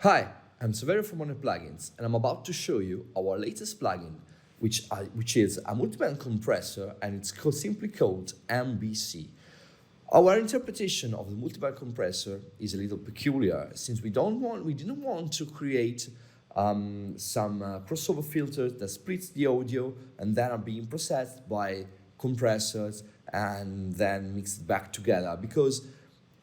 Hi, I'm Saverio from HoRNet Plugins, and I'm about to show you our latest plugin, which is a multiband compressor, and it's simply called MBC. Our interpretation of the multiband compressor is a little peculiar, since we didn't want to create some crossover filters that splits the audio and then are being processed by compressors and then mixed back together, because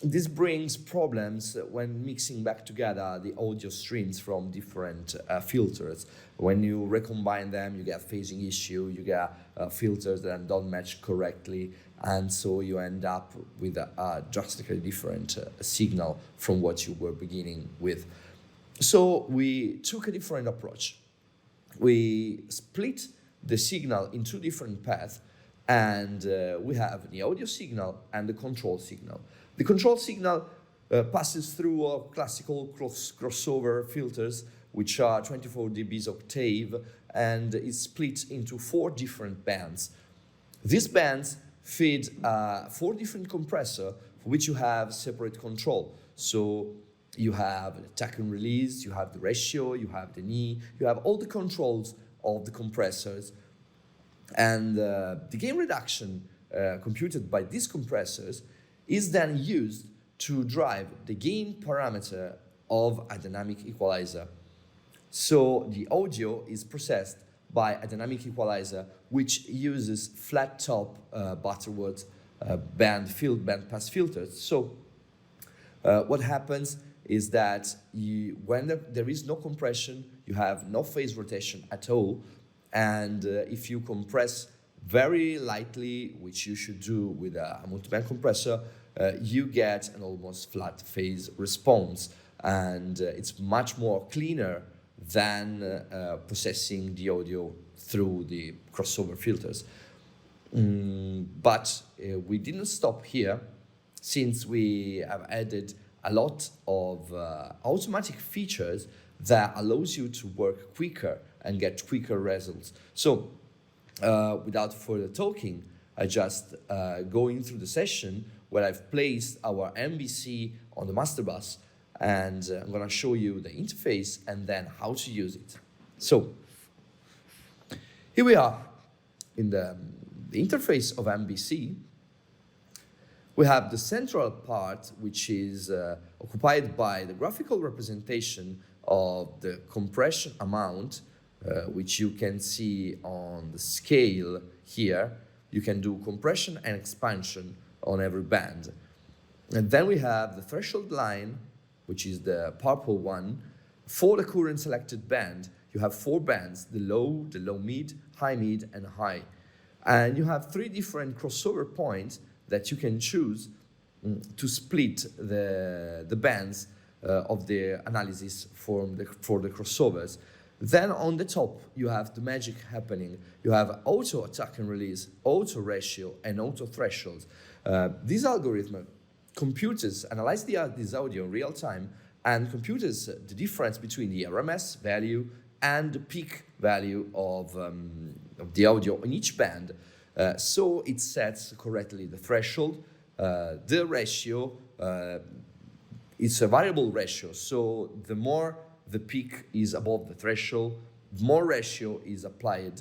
this brings problems when mixing back together the audio streams from different filters. When you recombine them, you get phasing issue, you get filters that don't match correctly, and so you end up with a drastically different signal from what you were beginning with. So we took a different approach. We split the signal in two different paths, and we have the audio signal and the control signal. The control signal passes through classical crossover filters, which are 24 dBs octave, and is split into 4 different bands. These bands feed 4 different compressors for which you have separate control. So you have the attack and release, you have the ratio, you have the knee, you have all the controls of the compressors. And the gain reduction computed by these compressors is then used to drive the gain parameter of a dynamic equalizer. So the audio is processed by a dynamic equalizer which uses flat top Butterworth field band pass filters. So what happens is that when there is no compression, you have no phase rotation at all, and if you compress very lightly, which you should do with a multiband compressor, you get an almost flat phase response, and it's much more cleaner than processing the audio through the crossover filters. But we didn't stop here, since we have added a lot of automatic features that allows you to work quicker and get quicker results. So without further talking, I just going through the session where I've placed our MBC on the master bus, and I'm going to show you the interface and then how to use it. So here we are in the interface of MBC. We have the central part, which is occupied by the graphical representation of the compression amount, which you can see on the scale here. You can do compression and expansion on every band. And then we have the threshold line, which is the purple one. For the current selected band, you have 4 bands: the low mid, high mid, and high. And you have 3 different crossover points that you can choose to split the bands of the analysis for the crossovers. Then on the top, you have the magic happening. You have auto attack and release, auto ratio, and auto thresholds. This algorithm computers analyze this audio in real time and computes the difference between the RMS value and the peak value of the audio in each band. So it sets correctly the threshold, the ratio. It's a variable ratio, so the more the peak is above the threshold, more ratio is applied.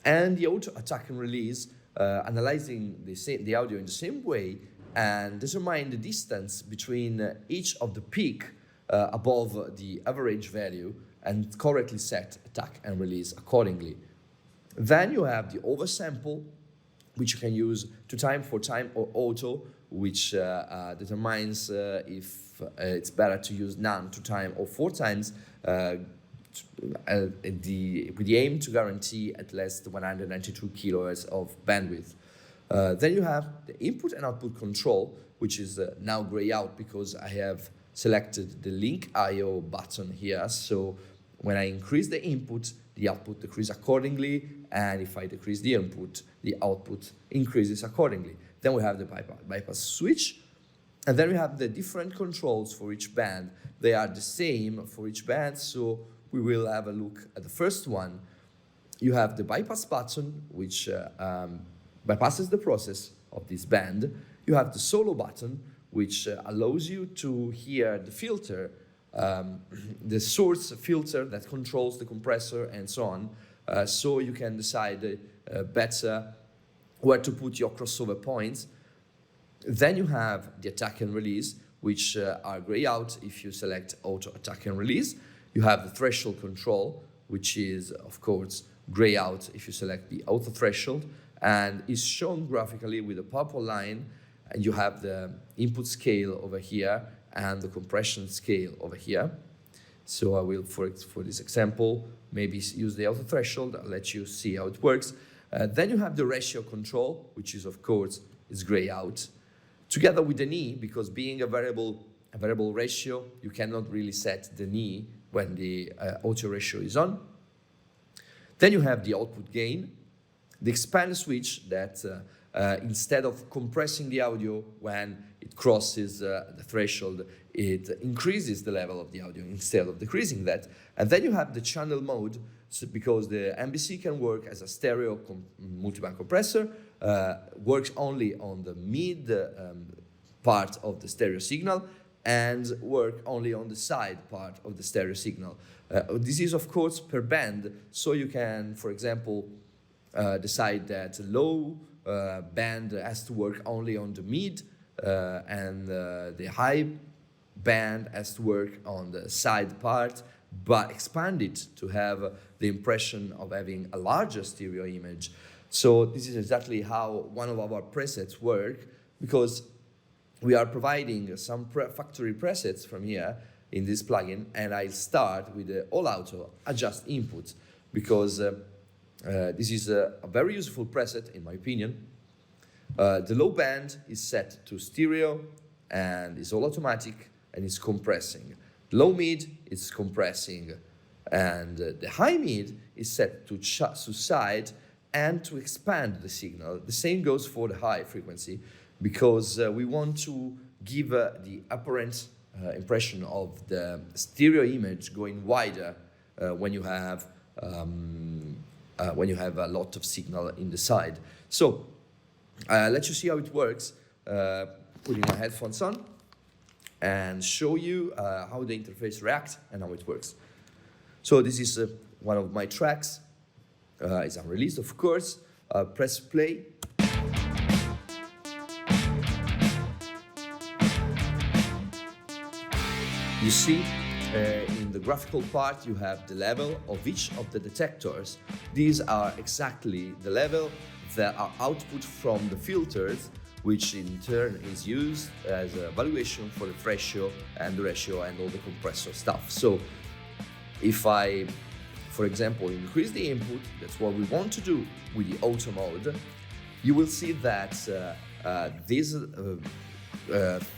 And the auto attack and release, analyzing the audio in the same way and determine the distance between each of the peak above the average value, and correctly set attack and release accordingly. Then you have the oversample, which you can use to time, for time, or auto, which determines if it's better to use none, 2 times, or 4 times, with the aim to guarantee at least 192 kilohertz of bandwidth. Then you have the input and output control, which is now gray out because I have selected the link IO button here. So when I increase the input, the output decreases accordingly, and if I decrease the input, the output increases accordingly. Then we have the bypass switch, and then we have the different controls for each band. They are the same for each band, so we will have a look at the first one. You have the bypass button, which bypasses the process of this band. You have the solo button, which allows you to hear the filter the source filter that controls the compressor and so on, so you can decide better where to put your crossover points. Then you have the attack and release, which are gray out if you select auto attack and release. You have the threshold control, which is, of course, gray out if you select the auto threshold, and is shown graphically with a purple line. And you have the input scale over here and the compression scale over here. So I will, for this example, maybe use the auto threshold. I'll let you see how it works. Then you have the ratio control, which is, of course, is gray out, together with the knee, because being a variable ratio, you cannot really set the knee when the auto ratio is on. Then you have the output gain, the expand switch that instead of compressing the audio when it crosses the threshold, it increases the level of the audio instead of decreasing that. And then you have the channel mode, so because the MBC can work as a stereo multiband compressor, works only on the mid part of the stereo signal and work only on the side part of the stereo signal. This is, of course, per band, so you can, for example, decide that low band has to work only on the mid and the high band has to work on the side part, but expand it to have the impression of having a larger stereo image. So this is exactly how one of our presets work, because we are providing some factory presets from here in this plugin, and I start with the all auto adjust input, because this is a very useful preset in my opinion. The low band is set to stereo and is all automatic and is compressing. Low mid is compressing, and the high mid is set to side and to expand the signal. The same goes for the high frequency, because we want to give the apparent impression of the stereo image going wider when you have a lot of signal in the side. So let you see how it works, putting my headphones on and show you how the interface reacts and how it works. So this is one of my tracks. It's unreleased, of course. Press play. You see, in the graphical part, you have the level of each of the detectors. These are exactly the level that are output from the filters, which in turn is used as a valuation for the ratio and all the compressor stuff. So if I, for example, increase the input, that's what we want to do with the auto mode, you will see that these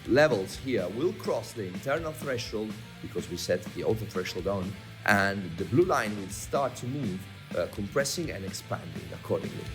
levels here will cross the internal threshold because we set the auto threshold on, and the blue line will start to move, compressing and expanding accordingly.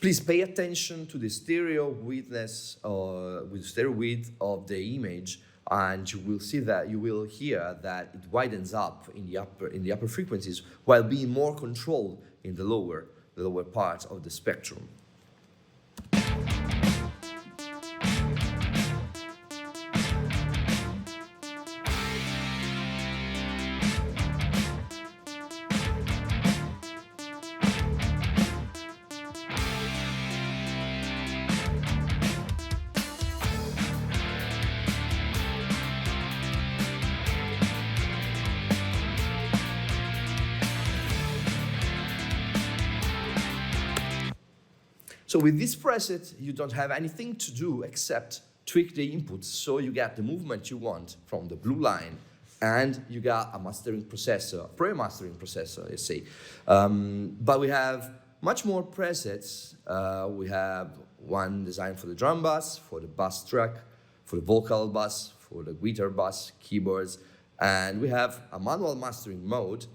Please pay attention to the stereo width of the image, and you will see that you will hear that it widens up in the upper frequencies while being more controlled in the lower part of the spectrum. So with this preset, you don't have anything to do except tweak the inputs so you get the movement you want from the blue line, and you got a mastering processor, pre-mastering processor, let's say. But we have much more presets. We have one designed for the drum bass, for the bass track, for the vocal bass, for the guitar bass, keyboards, and we have a manual mastering mode.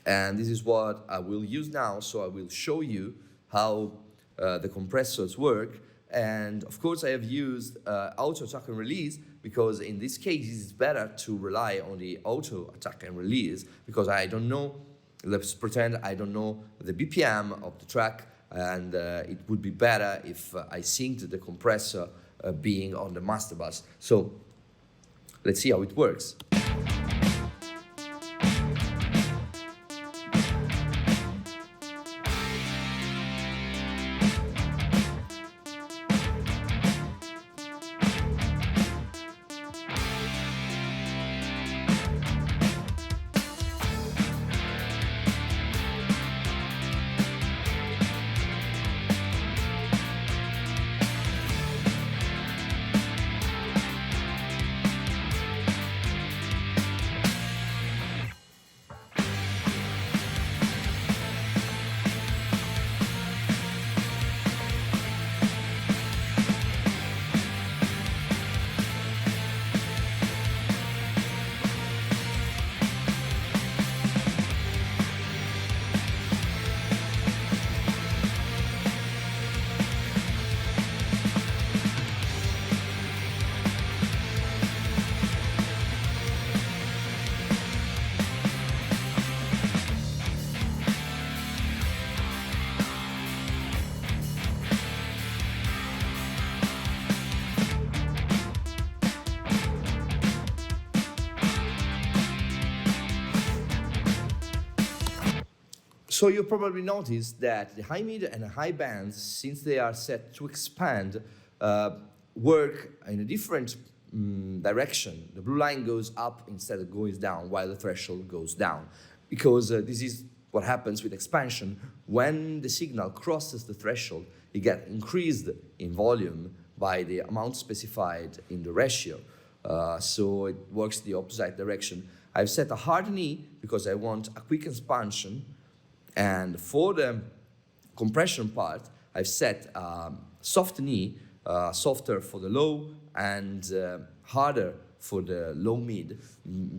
And this is what I will use now. So I will show you how the compressors work. And of course, I have used auto attack and release because in this case, it's better to rely on the auto attack and release because I don't know, let's pretend I don't know the BPM of the track, and it would be better if I synced the compressor being on the master bus. So let's see how it works. So you probably noticed that the high mid and high bands, since they are set to expand, work in a different direction. The blue line goes up instead of going down, while the threshold goes down. Because this is what happens with expansion. When the signal crosses the threshold, it gets increased in volume by the amount specified in the ratio. So it works the opposite direction. I've set a hard knee because I want a quick expansion. And for the compression part, I've set soft knee, softer for the low and harder for the low mid,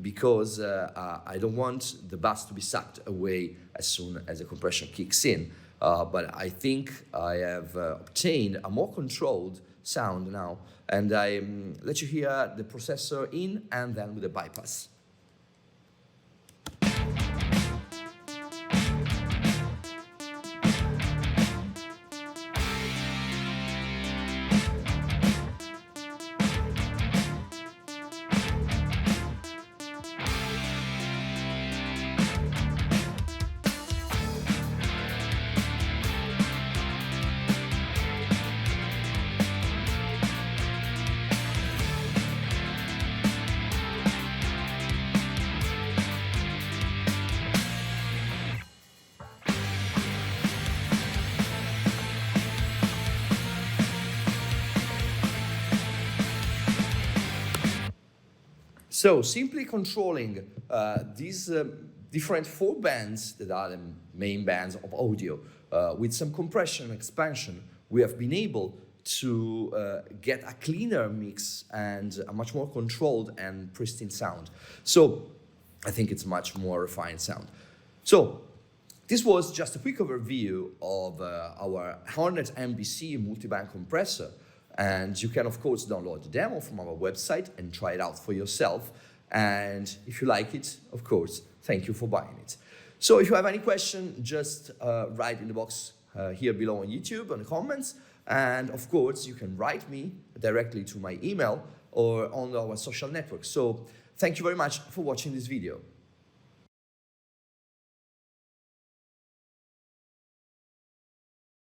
because I don't want the bass to be sucked away as soon as the compression kicks in. But I think I have obtained a more controlled sound now, and I let you hear the processor in and then with the bypass. So simply controlling these different 4 bands that are the main bands of audio with some compression and expansion, we have been able to get a cleaner mix and a much more controlled and pristine sound. So I think it's much more refined sound. So this was just a quick overview of our HoRNet MBC multiband compressor. And you can, of course, download the demo from our website and try it out for yourself. And if you like it, of course, thank you for buying it. So if you have any question, just write in the box here below on YouTube on the comments. And of course, you can write me directly to my email or on our social networks. So thank you very much for watching this video.